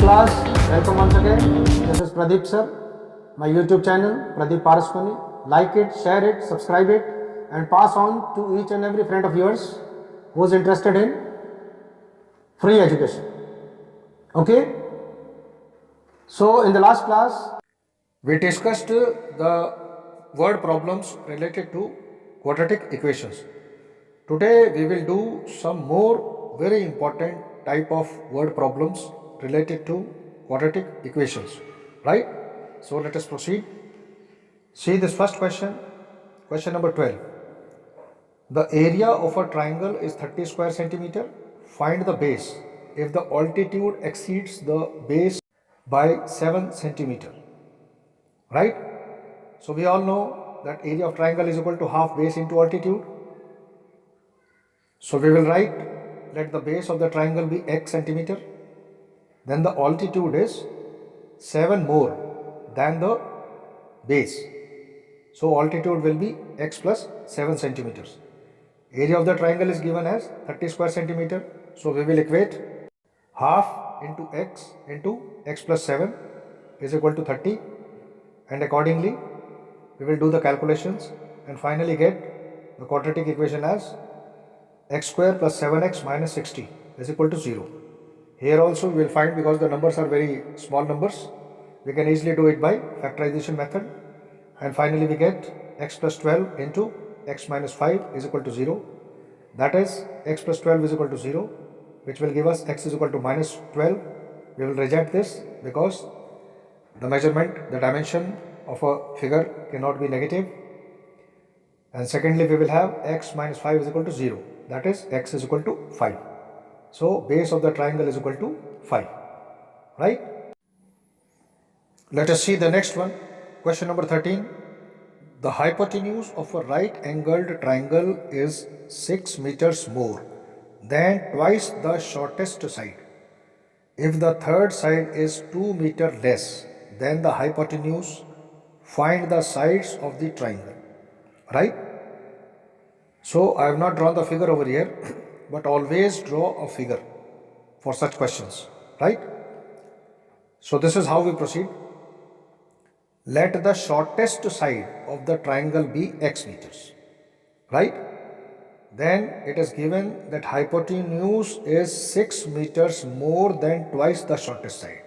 class, welcome once again. This is Pradeep sir, my YouTube channel Pradeep Paraswani. Like it, share it, subscribe it, and pass on to each and every friend of yours who is interested in free education. Okay? So in the last class, we discussed the word problems related to quadratic equations. Today we will do some more very important type of word problems related to quadratic equations, right? So let us proceed. See this first question, question number 12. The area of a triangle is 30 square centimeter. Find the base if the altitude exceeds the base by 7 centimeter, right? So we all know that area of triangle is equal to half base into altitude. So we will write, let the base of the triangle be x centimeter, then the altitude is 7 more than the base. So altitude will be x plus 7 centimeters. Area of the triangle is given as 30 square centimeter. So we will equate half into x plus 7 is equal to 30, and accordingly we will do the calculations and finally get the quadratic equation as x square plus 7x minus 60 is equal to 0. Here also we will find, because the numbers are very small numbers, we can easily do it by factorization method, and finally we get x plus 12 into x minus 5 is equal to 0. That is x plus 12 is equal to 0, which will give us x is equal to minus 12. We will reject this because the measurement, the dimension of a figure cannot be negative. And secondly, we will have x minus 5 is equal to 0. That is x is equal to 5. So base of the triangle is equal to 5, right? Let us see the next one. Question number 13. The hypotenuse of a right angled triangle is 6 meters more than twice the shortest side. If the third side is 2 meter less than the hypotenuse, find the sides of the triangle, right? So I have not drawn the figure over here, but always draw a figure for such questions, right? So this is how we proceed. Let the shortest side of the triangle be x meters, right? Then it is given that hypotenuse is 6 meters more than twice the shortest side.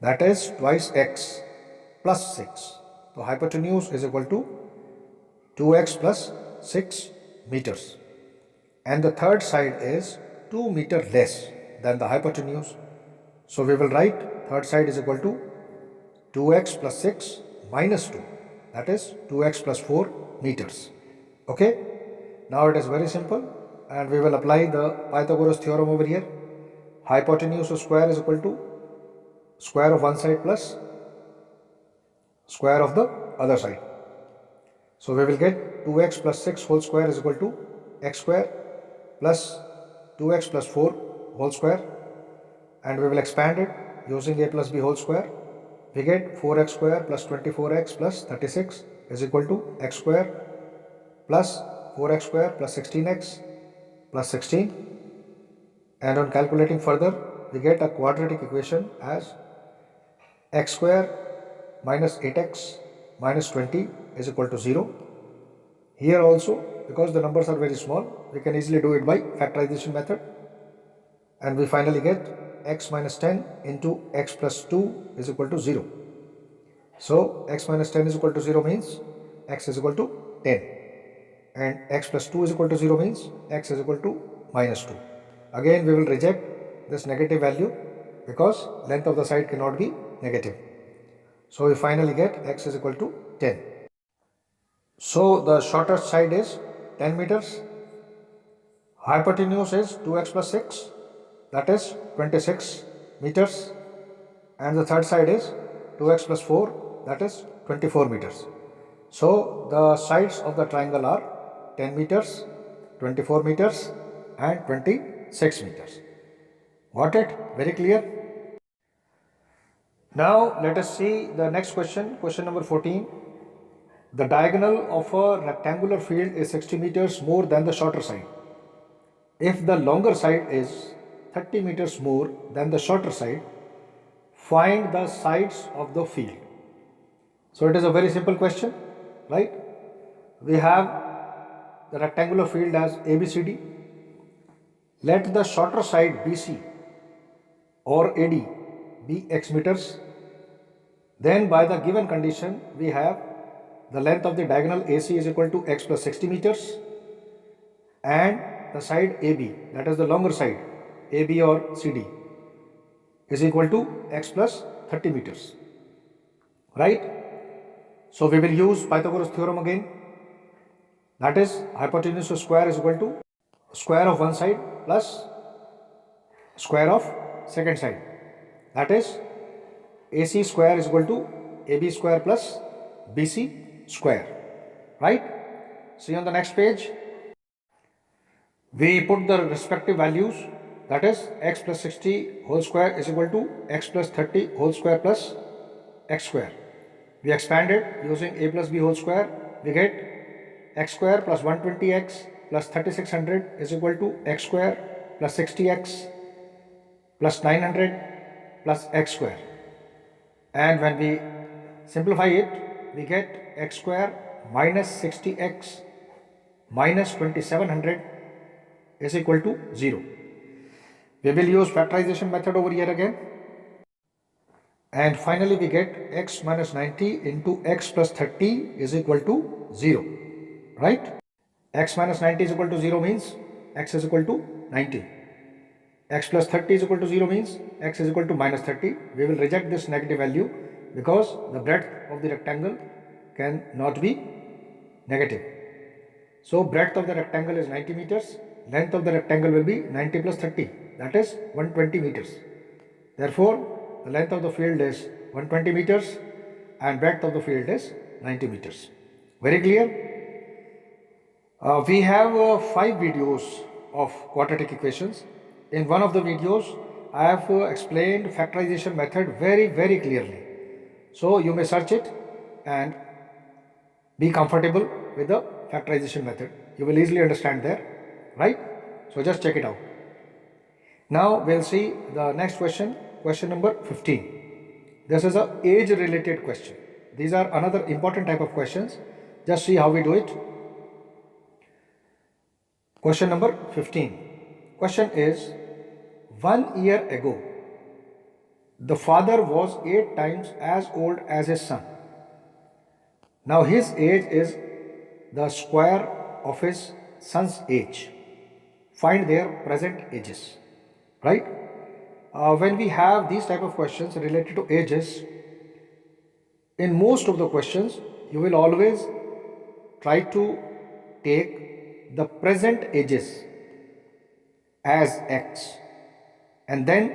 That is twice x plus 6. So hypotenuse is equal to 2x plus 6 meters. And the third side is 2 meter less than the hypotenuse. So we will write third side is equal to 2x plus 6 minus 2. That is 2x plus 4 meters. Okay. Now it is very simple, and we will apply the Pythagoras theorem over here. Hypotenuse of square is equal to square of one side plus square of the other side. So we will get 2x plus 6 whole square is equal to x square plus 2x plus 4 whole square, and we will expand it using a plus b whole square. We get 4x square plus 24x plus 36 is equal to x square plus 4x square plus 16x plus 16, and on calculating further we get a quadratic equation as x square minus 8x minus 20 is equal to 0. Here also, because the numbers are very small, we can easily do it by factorization method, and we finally get x minus 10 into x plus 2 is equal to 0. So x minus 10 is equal to 0 means x is equal to 10, and x plus 2 is equal to 0 means x is equal to minus 2. Again we will reject this negative value because length of the side cannot be negative. So we finally get x is equal to 10. So the shortest side is 10 meters. Hypotenuse is 2x plus 6, that is 26 meters, and the third side is 2x plus 4, that is 24 meters. So the sides of the triangle are 10 meters, 24 meters and 26 meters. Got it? Very clear? Now let us see the next question, question number 14. The diagonal of a rectangular field is 60 meters more than the shorter side. If the longer side is 30 meters more than the shorter side, find the sides of the field. So it is a very simple question, right? We have the rectangular field as ABCD. Let the shorter side BC or AD be x meters. Then by the given condition, we have the length of the diagonal AC is equal to x plus 60 meters, and the side AB, that is the longer side, AB or CD, is equal to x plus 30 meters, right? So we will use Pythagoras theorem again, that is hypotenuse square is equal to square of one side plus square of second side, that is AC square is equal to AB square plus BC square, right? See on the next page, we put the respective values, that is x plus 60 whole square is equal to x plus 30 whole square plus x square. We expand it using a plus b whole square, we get x square plus 120x plus 3600 is equal to x square plus 60x plus 900 plus x square. And when we simplify it, we get x square minus 60x minus 2700 is equal to 0. We will use factorization method over here again. And finally we get x minus 90 into x plus 30 is equal to 0, right? X minus 90 is equal to 0 means x is equal to 90. X plus 30 is equal to 0 means x is equal to minus 30. We will reject this negative value because the breadth of the rectangle can not be negative. So breadth of the rectangle is 90 meters. Length of the rectangle will be 90 plus 30, that is 120 meters. Therefore, the length of the field is 120 meters and breadth of the field is 90 meters. Very clear? We have 5 videos of quadratic equations. In one of the videos, I have explained factorization method very clearly. So you may search it and be comfortable with the factorization method. You will easily understand there, right? So just check it out. Now we'll see the next question, question number 15. This is a age related question. These are another important type of questions. Just see how we do it. Question number 15. Question is, 1 year ago, the father was 8 times as old as his son. Now his age is the square of his son's age. Find their present ages, right? When we have these type of questions related to ages, in most of the questions, you will always try to take the present ages as x and then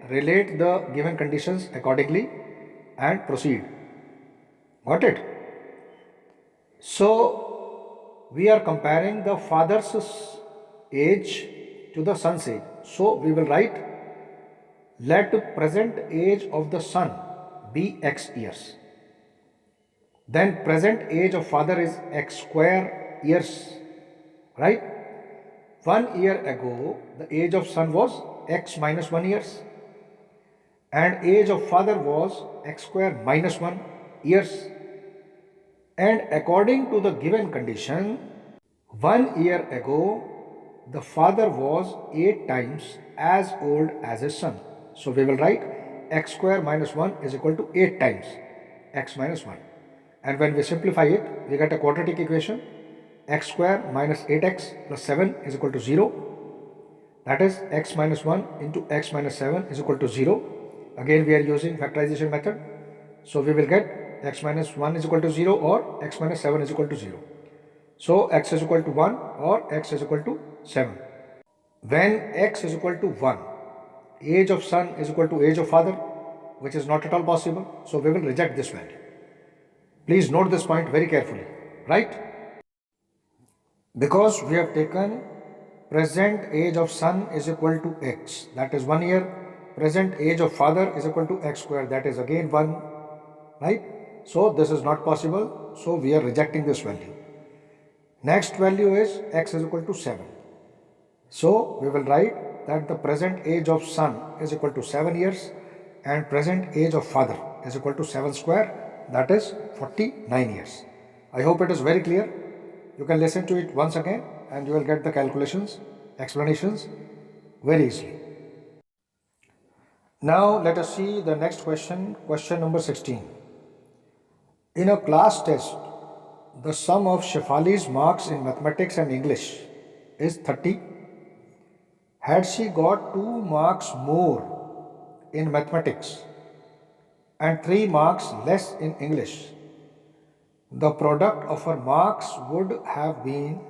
relate the given conditions accordingly and proceed. Got it? So we are comparing the father's age to the son's age. So we will write, let present age of the son be x years. Then present age of father is x square years, right? 1 year ago, the age of son was x minus 1 years and age of father was x square minus 1 years. And according to the given condition, 1 year ago, the father was 8 times as old as his son. So we will write x square minus 1 is equal to 8 times x minus 1. And when we simplify it, we get a quadratic equation, x square minus 8x plus 7 is equal to 0. That is x minus 1 into x minus 7 is equal to 0. Again we are using factorization method. So we will get x minus 1 is equal to 0 or x minus 7 is equal to 0. So x is equal to 1 or x is equal to 7. When x is equal to 1, age of son is equal to age of father, which is not at all possible. So we will reject this value. Please note this point very carefully, right? Because we have taken present age of son is equal to x, that is 1 year. Present age of father is equal to x square, that is again 1, right? So this is not possible. So we are rejecting this value. Next value is x is equal to 7. So we will write that the present age of son is equal to 7 years and present age of father is equal to 7 square, that is 49 years. I hope it is very clear. You can listen to it once again and you will get the calculations, explanations very easily. Now let us see the next question, question number 16. In a class test, the sum of Shefali's marks in mathematics and English is 30. Had she got 2 marks more in mathematics and 3 marks less in English, the product of her marks would have been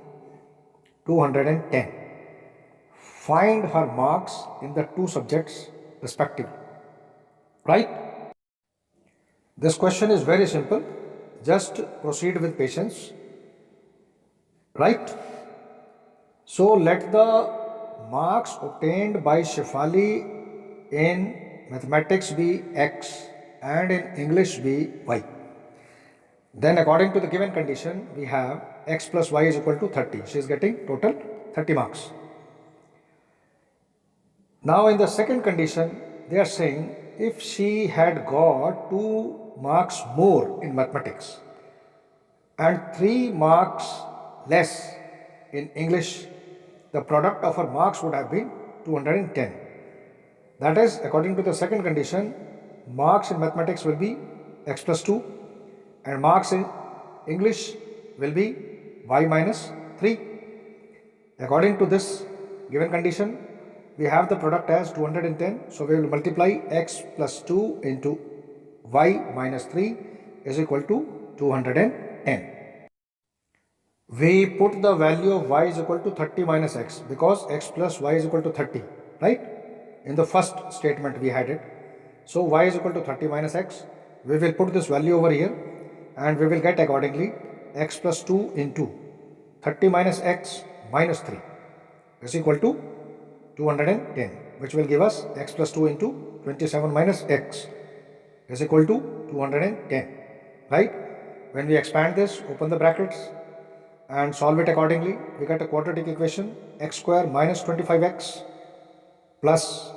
210. Find her marks in the 2 subjects respectively. Right? This question is very simple. Just proceed with patience. Right? So let the marks obtained by Shefali in mathematics be X and in English be Y. Then according to the given condition, we have X plus Y is equal to 30. She is getting total 30 marks. Now in the second condition, they are saying if she had got 2 marks more in mathematics and 3 marks less in English, the product of her marks would have been 210. That is, according to the second condition, marks in mathematics will be X plus 2 and marks in English will be Y minus 3. According to this given condition, we have the product as 210. So we will multiply X plus 2 into Y minus 3 is equal to 210. We put the value of Y is equal to 30 minus X because X plus Y is equal to 30, right? In the first statement we had it. So Y is equal to 30 minus X. We will put this value over here and we will get accordingly X plus 2 into 30 minus X minus 3 is equal to 210, which will give us X plus 2 into 27 minus X is equal to 210, right? When we expand this, open the brackets and solve it accordingly, we get a quadratic equation x square minus 25x plus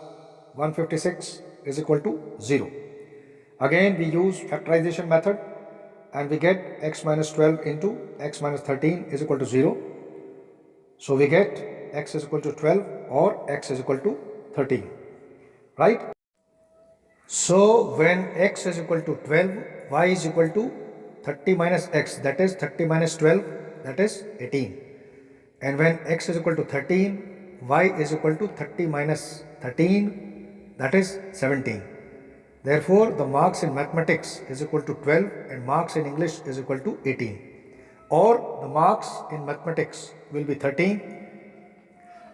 156 is equal to 0. Again we use factorization method and we get x minus 12 into x minus 13 is equal to 0. So we get x is equal to 12 or x is equal to 13, right? So when x is equal to 12, y is equal to 30 minus x, that is 30 minus 12, that is 18. And when x is equal to 13, y is equal to 30 minus 13, that is 17. Therefore, the marks in mathematics is equal to 12 and marks in English is equal to 18. Or the marks in mathematics will be 13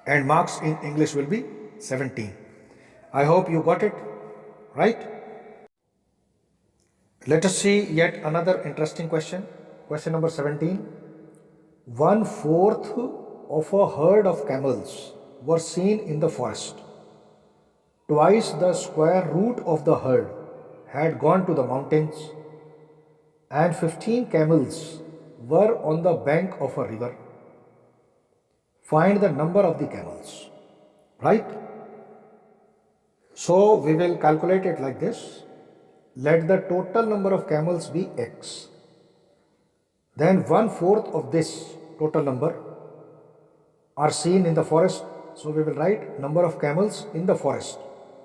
and marks in English will be 17. I hope you got it, right? Let us see yet another interesting question. Question number 17. 1/4 of a herd of camels were seen in the forest. Twice the square root of the herd had gone to the mountains, and 15 camels were on the bank of a river. Find the number of the camels, right? So we will calculate it like this. Let the total number of camels be x. Then 1/4 of this total number are seen in the forest. So we will write number of camels in the forest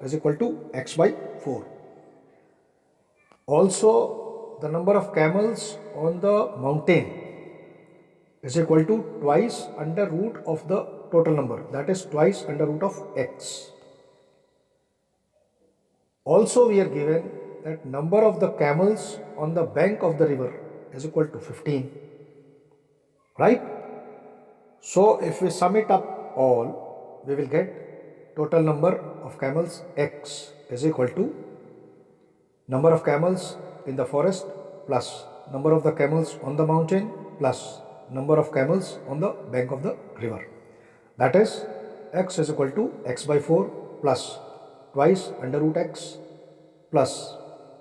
is equal to x by 4. Also the number of camels on the mountain is equal to twice under root of the total number, that is twice under root of x. Also we are given that number of the camels on the bank of the river is equal to 15, right? So if we sum it up all, we will get total number of camels x is equal to number of camels in the forest plus number of the camels on the mountain plus number of camels on the bank of the river. That is x is equal to x by 4 plus twice under root x plus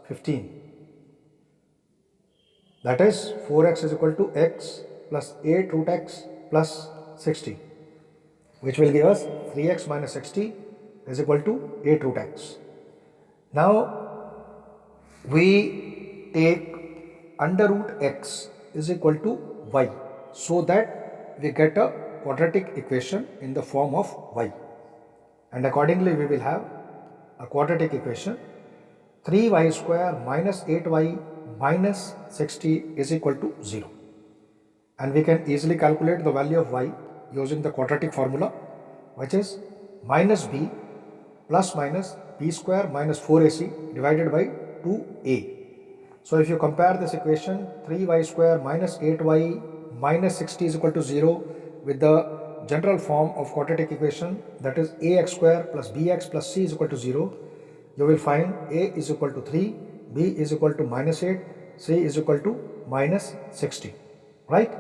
15. That is 4x is equal to x plus 8 root x plus 60, which will give us 3x minus 60 is equal to 8 root x. Now we take under root x is equal to y, so that we get a quadratic equation in the form of y, and accordingly we will have a quadratic equation 3y square minus 8y minus 60 is equal to 0, and we can easily calculate the value of y using the quadratic formula, which is minus b plus minus b square minus 4ac divided by 2a. So if you compare this equation 3y square minus 8y minus 60 is equal to 0 with the general form of quadratic equation, that is ax square plus bx plus c is equal to 0, you will find a is equal to 3, b is equal to minus 8, c is equal to minus 60, right?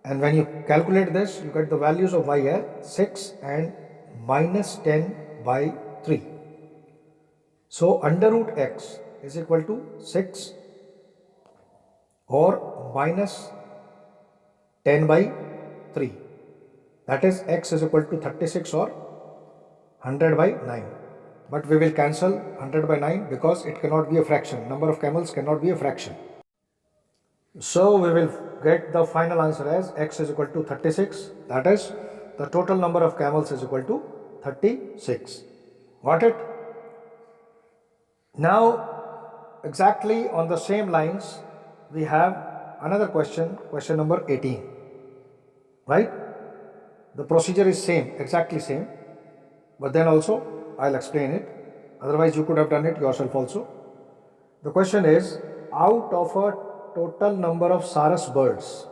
And when you calculate this, you get the values of y as 6 and minus 10 by 3. So under root x is equal to 6 or minus 10 by 3. That is x is equal to 36 or 100 by 9. But we will cancel 100 by 9 because it cannot be a fraction. Number of camels cannot be a fraction. So we will get the final answer as x is equal to 36. That is, the total number of camels is equal to 36. Got it? Now, exactly on the same lines, we have another question, question number 18. Right? The procedure is same, exactly same. But then also, I'll explain it. Otherwise, you could have done it yourself also. The question is, out of a total number of sarus birds.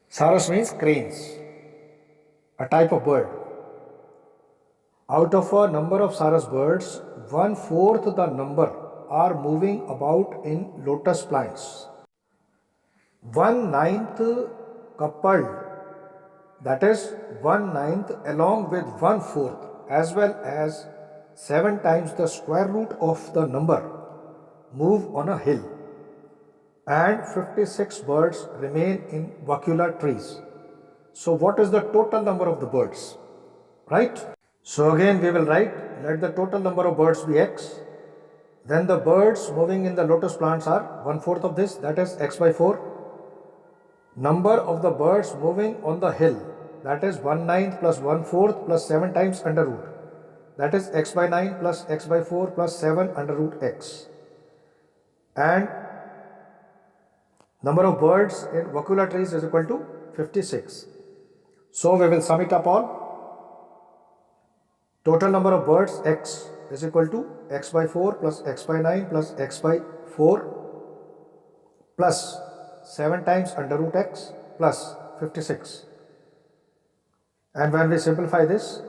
Sarus means cranes, a type of bird. Out of a number of sarus birds, 1/4 the number are moving about in lotus plants. 1/9 coupled, that is 1/9 along with 1/4, as well as 7 times the square root of the number move on a hill, and 56 birds remain in vacula trees. So what is the total number of the birds? Right? So again we will write, let the total number of birds be x. Then the birds moving in the lotus plants are 1/4 of this, that is x by 4. Number of the birds moving on the hill, that is 1/9 plus 1/4 plus 7 times under root, that is x by 9 plus x by 4 plus 7 under root x. And number of birds in vacula trees is equal to 56. So we will sum it up all. Total number of birds x is equal to x by 4 plus x by 9 plus x by 4 plus 7 times under root x plus 56. And when we simplify this,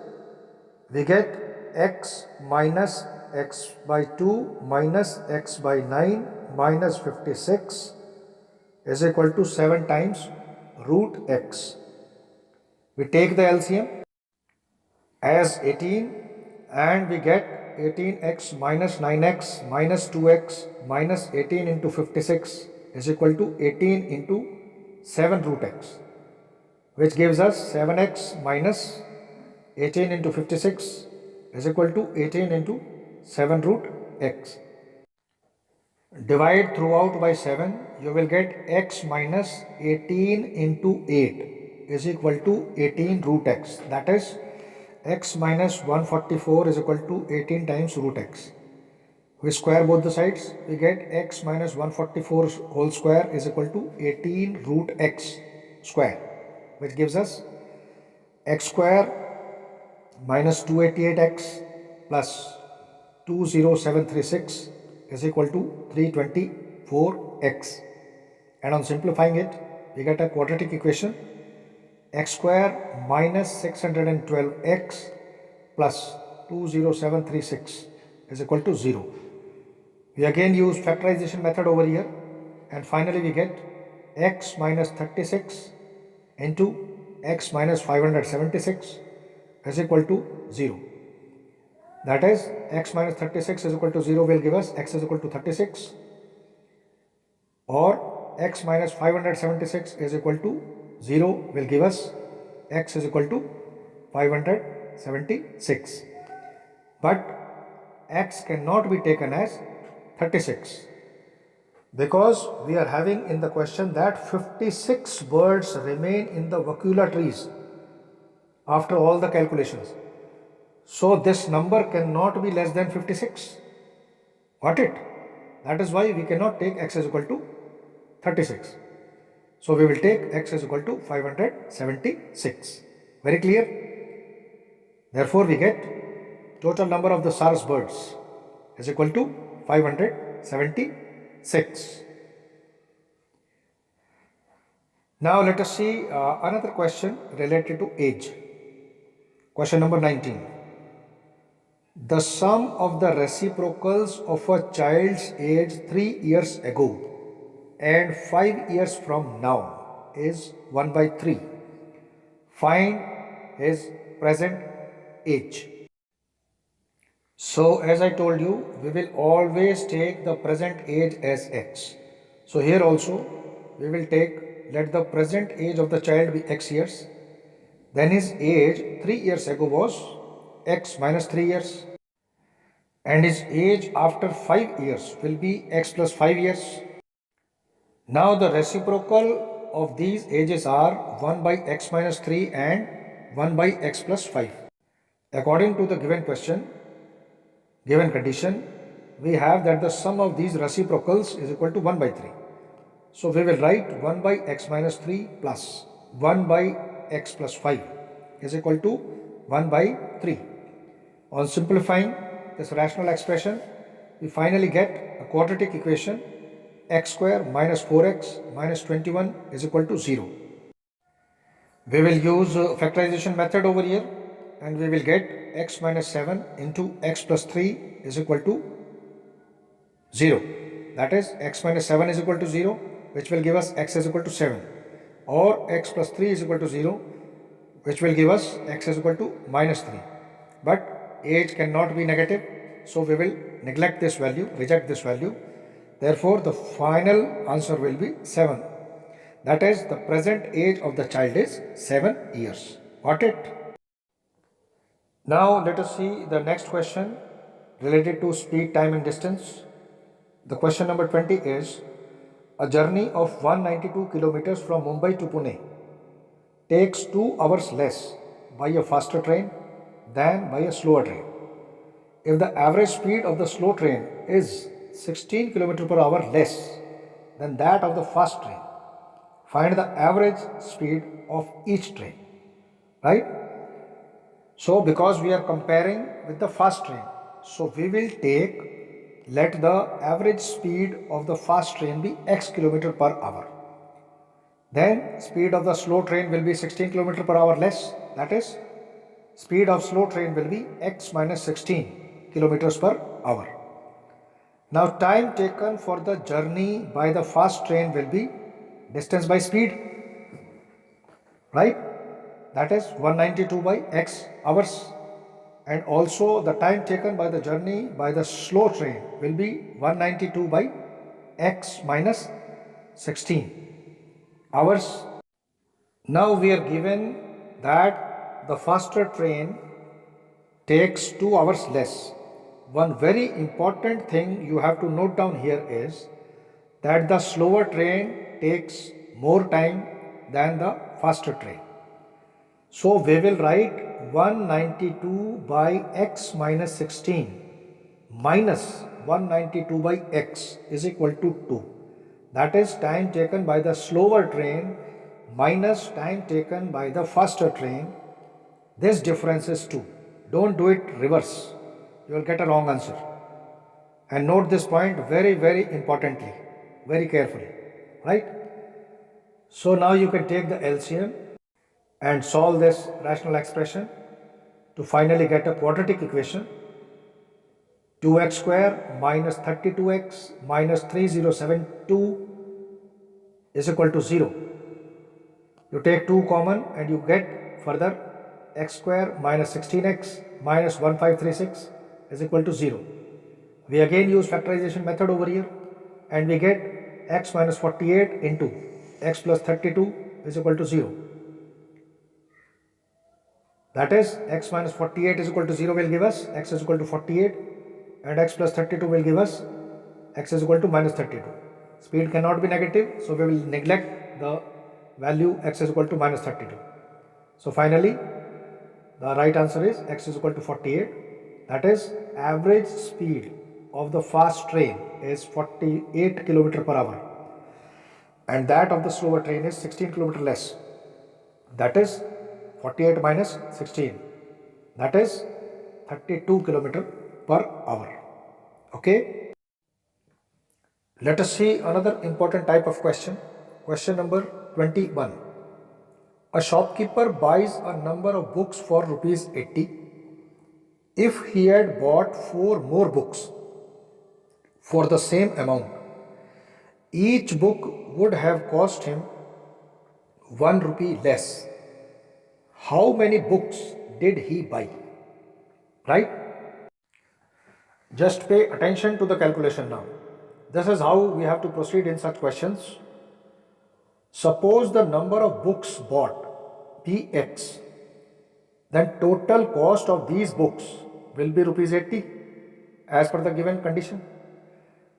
we get x minus x by 2 minus x by 9 minus 56 is equal to 7 times root x. We take the LCM as 18 and we get 18x minus 9x minus 2x minus 18 into 56 is equal to 18 into 7 root x, which gives us 7x minus 18 into 56 is equal to 18 into 7 root x. Divide throughout by 7, you will get x minus 18 into 8 is equal to 18 root x. That is, x minus 144 is equal to 18 times root x. We square both the sides, we get x minus 144 whole square is equal to 18 root x square, which gives us x square minus 288x plus 20736 is equal to 324x. And on simplifying it, we get a quadratic equation x square minus 612x plus 20736 is equal to 0. We again use factorization method over here, and finally we get x minus 36 into x minus 576 is equal to 0. That is, x minus 36 is equal to 0 will give us x is equal to 36, or x minus 576 is equal to 0 will give us x is equal to 576. But x cannot be taken as 36, because we are having in the question that 56 birds remain in the vacuola trees after all the calculations. So this number cannot be less than 56. Got it? That is why we cannot take x is equal to 36. So we will take x is equal to 576. Very clear? Therefore we get total number of the Sarus birds is equal to 576. Now let us see another question related to age. Question number 19. The sum of the reciprocals of a child's age 3 years ago and 5 years from now is 1 by 3. Find his present age. So as I told you, we will always take the present age as x. So here also we will take, let the present age of the child be x years. Then his age 3 years ago was x minus 3 years. And his age after 5 years will be x plus 5 years. Now the reciprocal of these ages are 1 by x minus 3 and 1 by x plus 5. According to the given question, given condition, we have that the sum of these reciprocals is equal to 1 by 3. So we will write 1 by x minus 3 plus 1 by x plus 5 is equal to 1 by 3. On simplifying this rational expression, we finally get a quadratic equation x square minus 4x minus 21 is equal to 0. We will use factorization method over here and we will get x minus 7 into x plus 3 is equal to 0. That is x minus 7 is equal to 0, which will give us x is equal to 7, or x plus 3 is equal to 0, which will give us x is equal to minus 3. But age cannot be negative, so we will neglect this value, reject this value. Therefore, the final answer will be 7. That is, the present age of the child is 7 years. Got it? Now let us see the next question related to speed, time and distance. The question number 20 is, a journey of 192 kilometers from Mumbai to Pune takes 2 hours less by a faster train than by a slower train. If the average speed of the slow train is 16 km per hour less than that of the fast train, find the average speed of each train. Right? So because we are comparing with the fast train, so we will take, let the average speed of the fast train be x km per hour. Then speed of the slow train will be 16 km per hour less. That is, speed of slow train will be x minus 16 kilometers per hour. Now time taken for the journey by the fast train will be distance by speed, right? That is 192 by x hours. And also the time taken by the journey by the slow train will be 192 by x minus 16 hours. Now we are given that the faster train takes 2 hours less. One very important thing you have to note down here is that the slower train takes more time than the faster train. So we will write 192 by x minus 16 minus 192 by x is equal to 2. That is time taken by the slower train minus time taken by the faster train. This difference is 2. Don't do it reverse. You will get a wrong answer. And note this point very, very importantly, very carefully, right? So now you can take the LCM and solve this rational expression to finally get a quadratic equation. 2x square minus 32x minus 3072 is equal to 0. You take 2 common and you get further x square minus 16x minus 1536 is equal to 0. We again use factorization method over here and we get x minus 48 into x plus 32 is equal to 0. That is, x minus 48 is equal to 0 will give us x is equal to 48 and x plus 32 will give us x is equal to minus 32. Speed cannot be negative, so we will neglect the value x is equal to minus 32. So finally, the right answer is x is equal to 48. That is, average speed of the fast train is 48 km per hour and that of the slower train is 16 km less. That is 48 minus 16. That is 32 km per hour. Okay. Let us see another important type of question. Question number 21. A shopkeeper buys a number of books for rupees 80. If he had bought 4 more books for the same amount, each book would have cost him 1 rupee less. How many books did he buy? Right? Just pay attention to the calculation now. This is how we have to proceed in such questions. Suppose the number of books bought be x, then total cost of these books will be rupees 80 as per the given condition.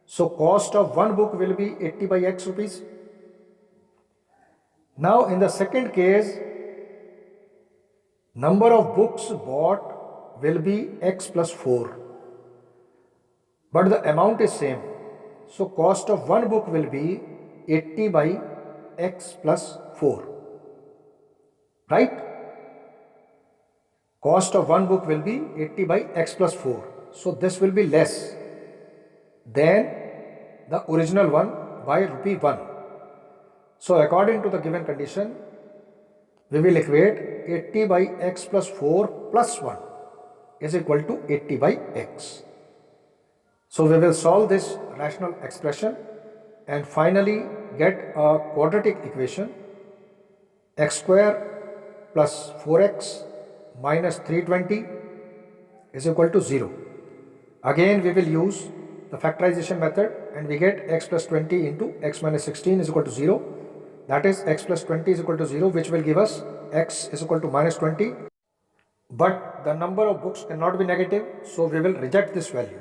So cost of one book will be 80 by x rupees. Now in the second case, number of books bought will be x plus 4, but the amount is same. So cost of one book will be 80 by x plus 4, right? Cost of one book will be 80 by x plus 4. So this will be less than the original one by rupee 1. So according to the given condition, we will equate 80 by x plus 4 plus 1 is equal to 80 by x. So we will solve this rational expression and finally get a quadratic equation: x square plus 4x minus 320 is equal to 0. Again we will use the factorization method and we get x plus 20 into x minus 16 is equal to 0. That is, x plus 20 is equal to 0, which will give us x is equal to minus 20. But the number of books cannot be negative, so we will reject this value.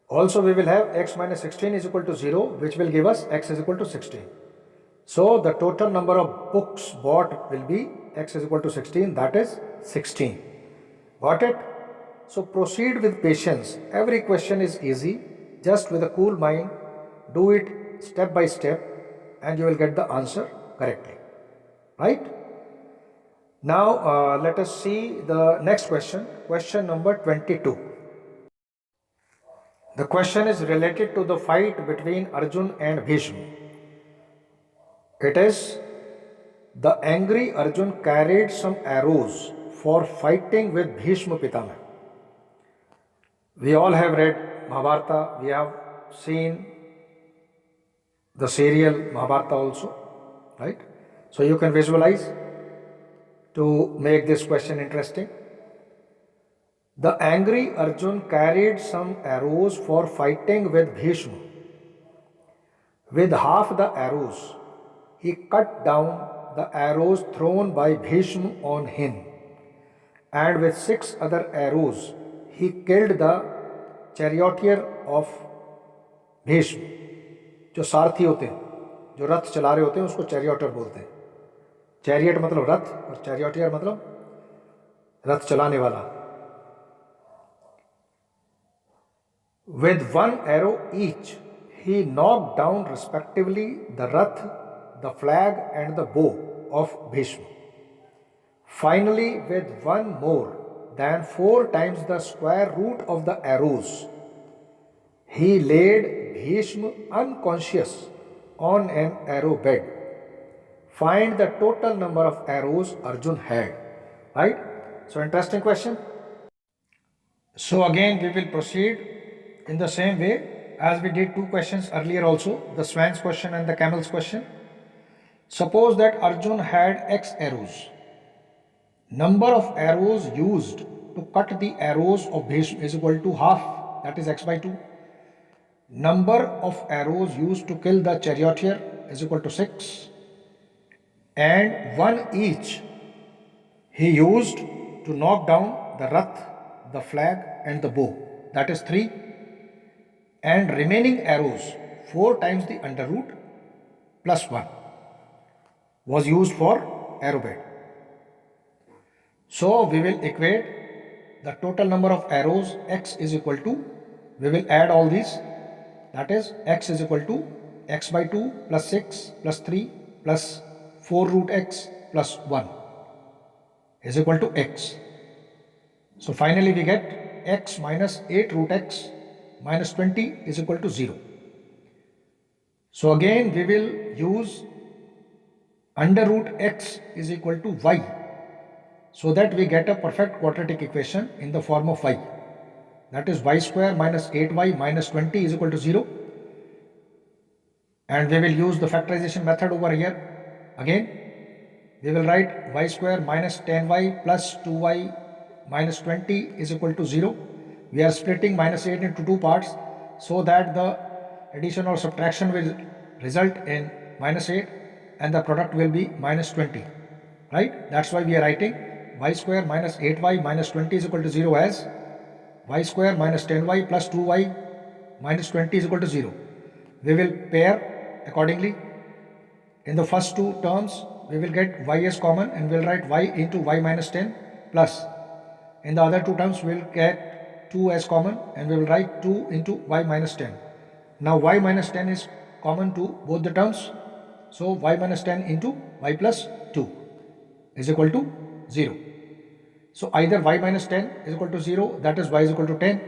Also we will have x minus 16 is equal to 0, which will give us x is equal to 16. So the total number of books bought will be x is equal to 16, that is 16. Got it? So proceed with patience. Every question is easy. Just with a cool mind, do it step by step and you will get the answer correctly. Right? Now let us see the next question. Question number 22. The question is related to the fight between Arjun and Bhishma. It is: the angry Arjun carried some arrows for fighting with Bhishma Pitama. We all have read Mahabharata, we have seen the serial Mahabharata also, right? So you can visualize to make this question interesting. The angry Arjun carried some arrows for fighting with Bhishma. With half the arrows, he cut down the arrows thrown by Bhishma on him, and with 6 other arrows, he killed the charioteer of Bhishma. जो सारथी होते हैं, जो रथ चला रहे होते हैं, उसको चैरियोटर बोलते हैं. चैरियट मतलब रथ और चैरियोटियर मतलब रथ चलाने वाला. With 1 arrow each, he knocked down respectively the rath, the flag and the bow of Bhishma. Finally, with 1 more than 4 times the square root of the arrows, he laid Bhishma unconscious on an arrow bed. Find the total number of arrows Arjun had. Right? So interesting question. So again we will proceed in the same way as we did 2 questions earlier also, the swan's question and the camel's question. Suppose that Arjun had x arrows. Number of arrows used to cut the arrows of Bhishma is equal to half, that is x by 2. Number of arrows used to kill the charioteer is equal to 6, and 1 each he used to knock down the rath, the flag and the bow. that is 3, and remaining arrows 4 times the under root plus 1 was used for arrow bed. So we will equate the total number of arrows x is equal to, we will add all these, that is x is equal to x by 2 plus 6 plus 3 plus 4 root x plus 1 is equal to x. So finally we get x minus 8 root x minus 20 is equal to 0. So again we will use under root x is equal to y, so that we get a perfect quadratic equation in the form of y. That is y square minus 8y minus 20 is equal to 0. And we will use the factorization method over here. Again, we will write y square minus 10y plus 2y minus 20 is equal to 0. We are splitting minus 8 into 2 parts, so that the addition or subtraction will result in minus 8 and the product will be minus 20. Right? That's why we are writing y square minus 8y minus 20 is equal to 0 as y square minus 10y plus 2y minus 20 is equal to 0. We will pair accordingly. In the first two terms, we will get y as common and we will write y into y minus 10 plus. In the other two terms, we will get 2 as common and we will write 2 into y minus 10. Now y minus 10 is common to both the terms. So y minus 10 into y plus 2 is equal to 0. So either y minus 10 is equal to 0, that is y is equal to 10,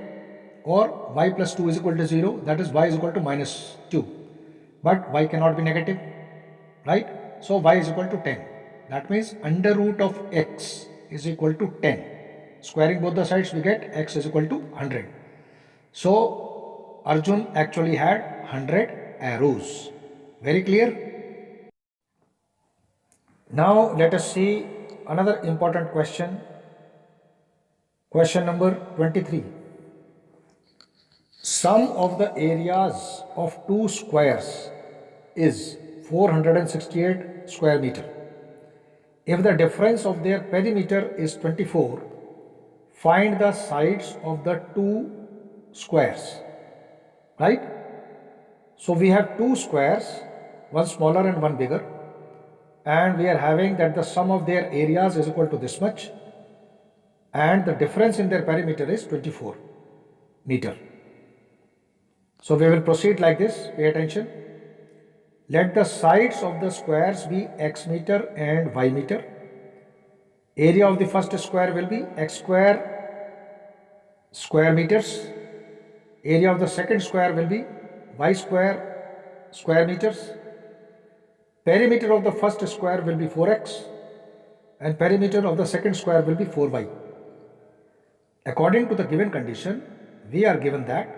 or y plus 2 is equal to 0, that is y is equal to minus 2. But y cannot be negative, right? So y is equal to 10. That means under root of x is equal to 10. Squaring both the sides, we get x is equal to 100. So Arjun actually had 100 arrows. Very clear? Now let us see another important question. Question number 23. Sum of the areas of two squares is 468 square meter. If the difference of their perimeter is 24, find the sides of the two squares. Right? So we have two squares, one smaller and one bigger, and we are having that the sum of their areas is equal to this much, and the difference in their perimeter is 24 meter. So we will proceed like this. Pay attention. Let the sides of the squares be x meter and y meter. Area of the first square will be x square meters. Area of the second square will be y square meters. Perimeter of the first square will be 4x and perimeter of the second square will be 4y. According to the given condition, we are given that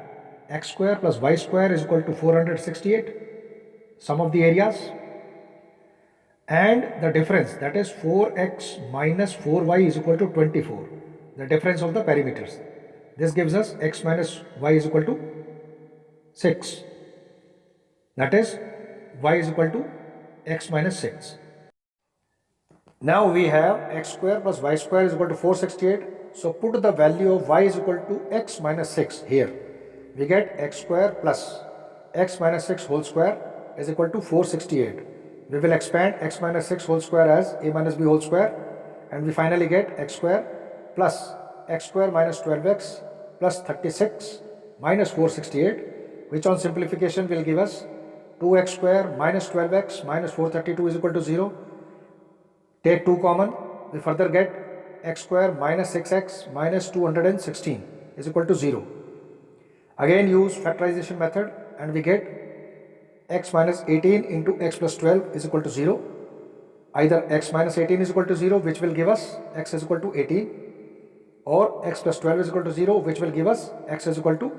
x square plus y square is equal to 468, sum of the areas, and the difference, that is 4x minus 4y is equal to 24, the difference of the perimeters. This gives us x minus y is equal to 6, that is y is equal to x minus 6. Now we have x square plus y square is equal to 468. So put the value of y is equal to x minus 6 here. We get x square plus x minus 6 whole square is equal to 468. We will expand x minus 6 whole square as a minus b whole square, and we finally get x square plus x square minus 12x plus 36 minus 468, which on simplification will give us 2x square minus 12x minus 432 is equal to 0. Take 2 common, we further get x square minus 6x minus 216 is equal to 0. Again use factorization method and we get x minus 18 into x plus 12 is equal to 0. Either x minus 18 is equal to 0, which will give us x is equal to 18, or x plus 12 is equal to 0, which will give us x is equal to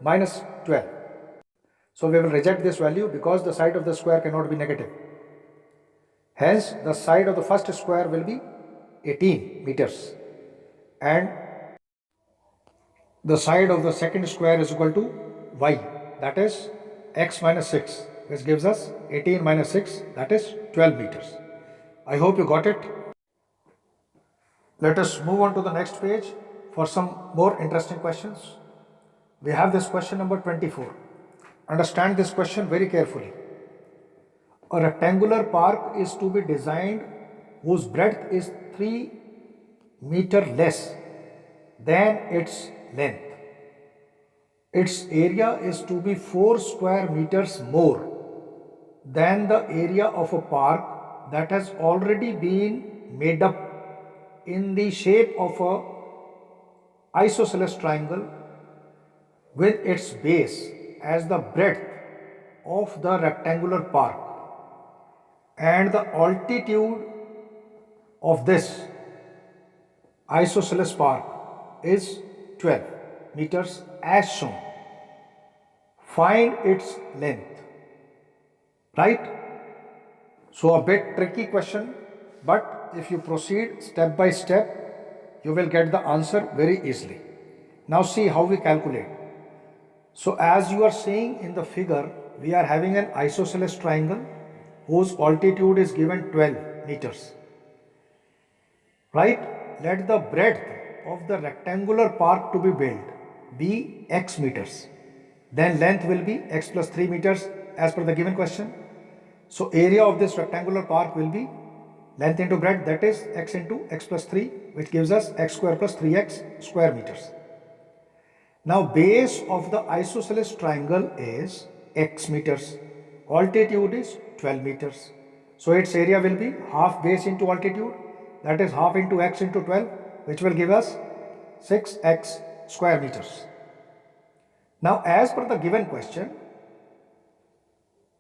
minus 12. So we will reject this value because the side of the square cannot be negative. Hence the side of the first square will be 18 meters and the side of the second square is equal to y, that is x minus 6, which gives us 18 minus 6, that is 12 meters. I hope you got it. Let us move on to the next page for some more interesting questions. We have this question number 24. Understand this question very carefully. A rectangular park is to be designed whose breadth is 3 meter less than its length. Its area is to be 4 square meters more than the area of a park that has already been made up in the shape of a isosceles triangle with its base as the breadth of the rectangular park, and the altitude of this isosceles park is 12 meters as shown. Find its length. Right? So a bit tricky question, but if you proceed step by step, you will get the answer very easily. Now see how we calculate. So as you are seeing in the figure, we are having an isosceles triangle whose altitude is given 12 meters. Right? Let the breadth of the rectangular park to be built be x meters. Then length will be x plus 3 meters as per the given question. So area of this rectangular park will be length into breadth, that is x into x plus 3, which gives us x square plus 3x square meters. Now base of the isosceles triangle is x meters. Altitude is 12 meters. So its area will be half base into altitude, that is half into x into 12, which will give us 6x square meters. Now as per the given question,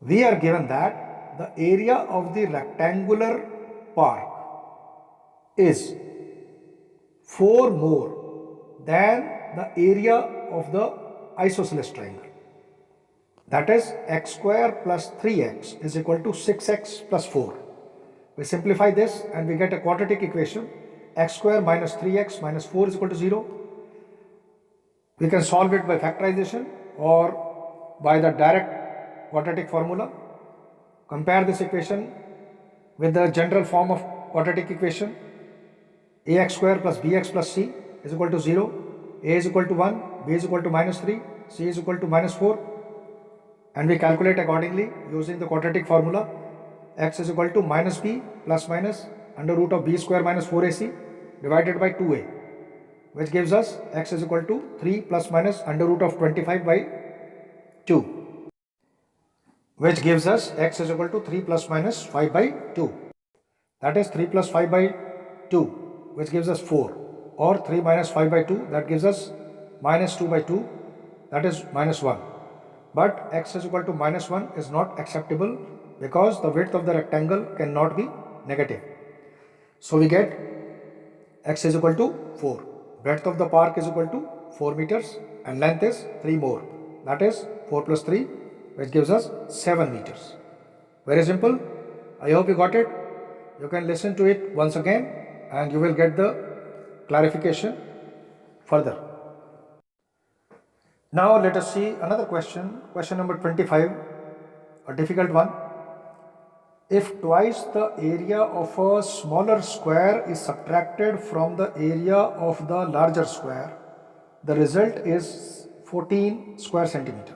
we are given that the area of the rectangular park is 4 more than the area of the isosceles triangle. That is x square plus 3x is equal to 6x plus 4. We simplify this and we get a quadratic equation. X square minus 3x minus 4 is equal to 0. We can solve it by factorization or by the direct quadratic formula. Compare this equation with the general form of quadratic equation. Ax square plus bx plus c is equal to 0. A is equal to 1, b is equal to minus 3, c is equal to minus 4. And we calculate accordingly using the quadratic formula. X is equal to minus b plus minus under root of b square minus 4ac divided by 2a, which gives us x is equal to 3 plus minus under root of 25 by 2, which gives us x is equal to 3 plus minus 5 by 2. That is 3 plus 5 by 2, which gives us 4, or 3 minus 5 by 2, that gives us minus 2 by 2, that is minus 1. But x is equal to minus 1 is not acceptable because the width of the rectangle cannot be negative. So we get x is equal to 4. Breadth of the park is equal to 4 meters and length is 3 more. That is 4 plus 3, which gives us 7 meters. Very simple. I hope you got it. You can listen to it once again and you will get the clarification further. Now let us see another question. Question number 25, a difficult one. If twice the area of a smaller square is subtracted from the area of the larger square, the result is 14 square centimeter.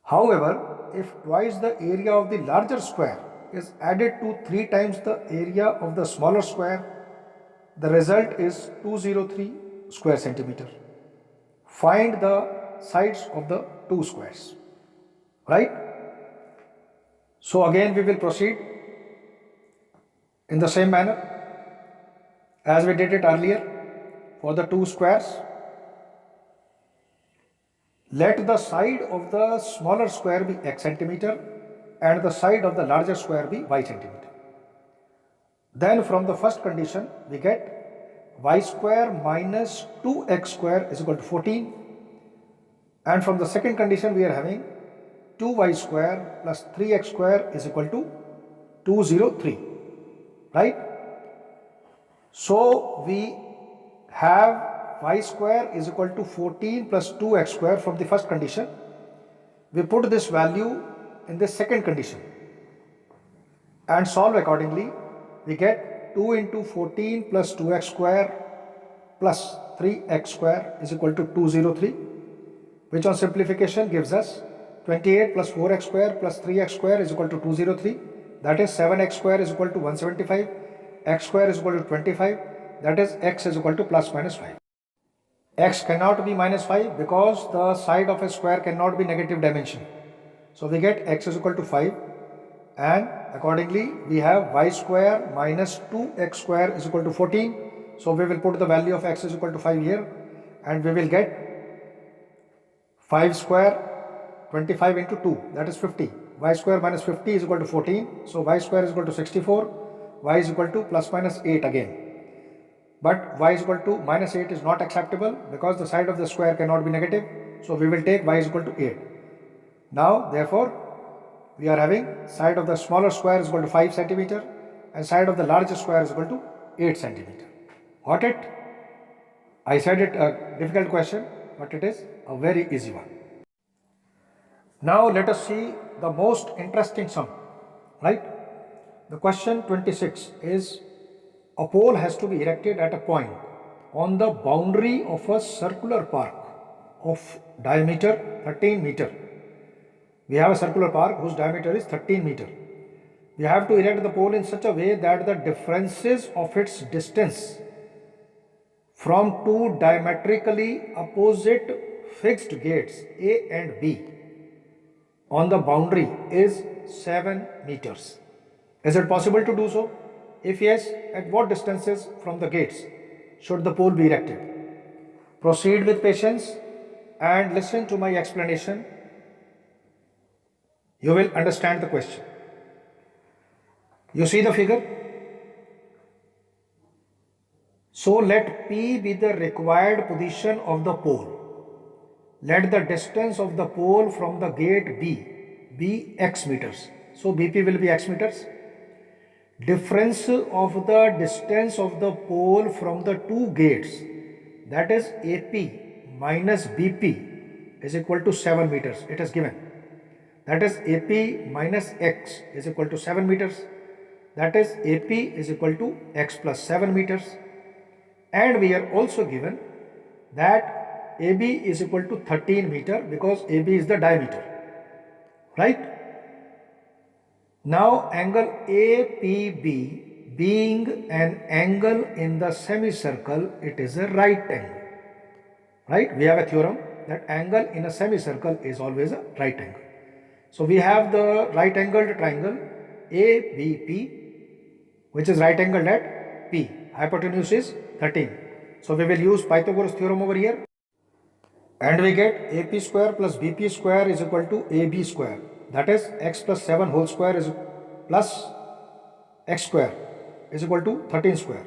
However, if twice the area of the larger square is added to 3 times the area of the smaller square, the result is 203 square centimeter. Find the sides of the two squares. Right? So again we will proceed in the same manner as we did it earlier for the two squares. Let the side of the smaller square be x centimeter and the side of the larger square be y centimeter. Then from the first condition we get y square minus 2x square is equal to 14, and from the second condition we are having 2y square plus 3x square is equal to 203, right? So we have y square is equal to 14 plus 2x square from the first condition. We put this value in the second condition and solve accordingly. We get 2 into 14 plus 2x square plus 3x square is equal to 203. which on simplification gives us 28 plus 4x square plus 3x square is equal to 203. That is 7x square is equal to 175. X square is equal to 25. That is x is equal to plus minus 5. X cannot be minus 5 because the side of a square cannot be negative dimension. So we get x is equal to 5, and accordingly we have y square minus 2x square is equal to 14. So we will put the value of x is equal to 5 here, and we will get 5 square 25 into 2, that is 50. Y square minus 50 is equal to 14. So y square is equal to 64. Y is equal to plus minus 8 again. But y is equal to minus 8 is not acceptable because the side of the square cannot be negative. So we will take y is equal to 8. Now therefore we are having side of the smaller square is equal to 5 centimeter and side of the larger square is equal to 8 centimeter. Got it? I said it a difficult question, but it is a very easy one. Now let us see the most interesting sum, right? The question 26 is, a pole has to be erected at a point on the boundary of a circular park of diameter 13 meter. We have a circular park whose diameter is 13 meter. We have to erect the pole in such a way that the differences of its distance from two diametrically opposite fixed gates A and B on the boundary is 7 meters. Is it possible to do so? If yes, at what distances from the gates should the pole be erected? Proceed with patience and listen to my explanation. You will understand the question. You see the figure? So let P be the required position of the pole. Let the distance of the pole from the gate B be x meters. So BP will be x meters. Difference of the distance of the pole from the two gates, that is AP minus BP, is equal to 7 meters. It is given. That is AP minus x is equal to 7 meters. That is AP is equal to x plus 7 meters. And we are also given that AB is equal to 13 meter because AB is the diameter, right? Now angle APB being an angle in the semicircle, it is a right angle, right? We have a theorem that angle in a semicircle is always a right angle. So we have the right angled triangle ABP, which is right angled at P. Hypotenuse is 13. So we will use Pythagoras theorem over here, and we get AP square plus BP square is equal to AB square. That is x plus 7 whole square is plus x square is equal to 13 square.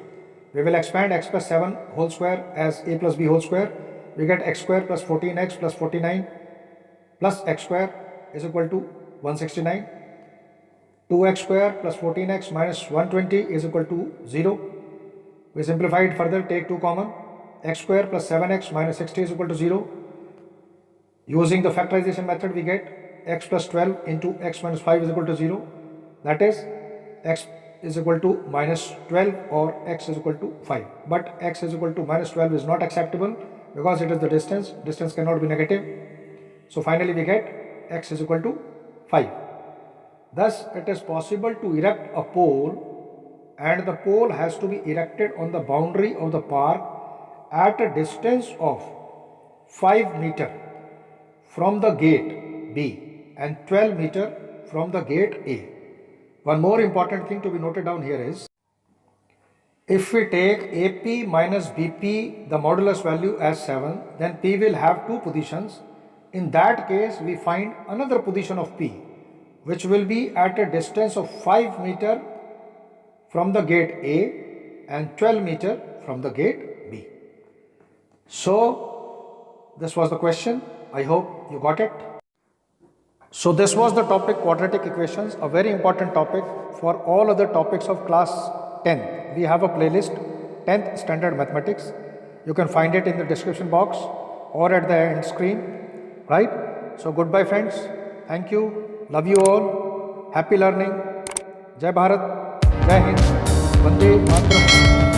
We will expand x plus 7 whole square as a plus b whole square. We get x square plus 14x plus 49 plus x square is equal to 169. 2x square plus 14x minus 120 is equal to 0. We simplify it further, take 2 common. X square plus 7x minus 60 is equal to 0. Using the factorization method, we get x plus 12 into x minus 5 is equal to 0. That is x is equal to minus 12 or x is equal to 5. But x is equal to minus 12 is not acceptable because it is the distance. Distance cannot be negative. So finally we get x is equal to 5. Thus it is possible to erect a pole, and the pole has to be erected on the boundary of the park at a distance of 5 meter from the gate B and 12 meter from the gate A. One more important thing to be noted down here is, if we take AP minus BP, the modulus value as 7, then P will have two positions. In that case, we find another position of P, which will be at a distance of 5 meter from the gate A and 12 meter from the gate B. So, this was the question. I hope you got it. So this was the topic quadratic equations, a very important topic for all other topics of class 10. We have a playlist, 10th standard mathematics. You can find it in the description box or at the end screen, right? So goodbye friends. Thank you. Love you all. Happy learning. Jai Bharat. Jai Hind. Vande Mataram.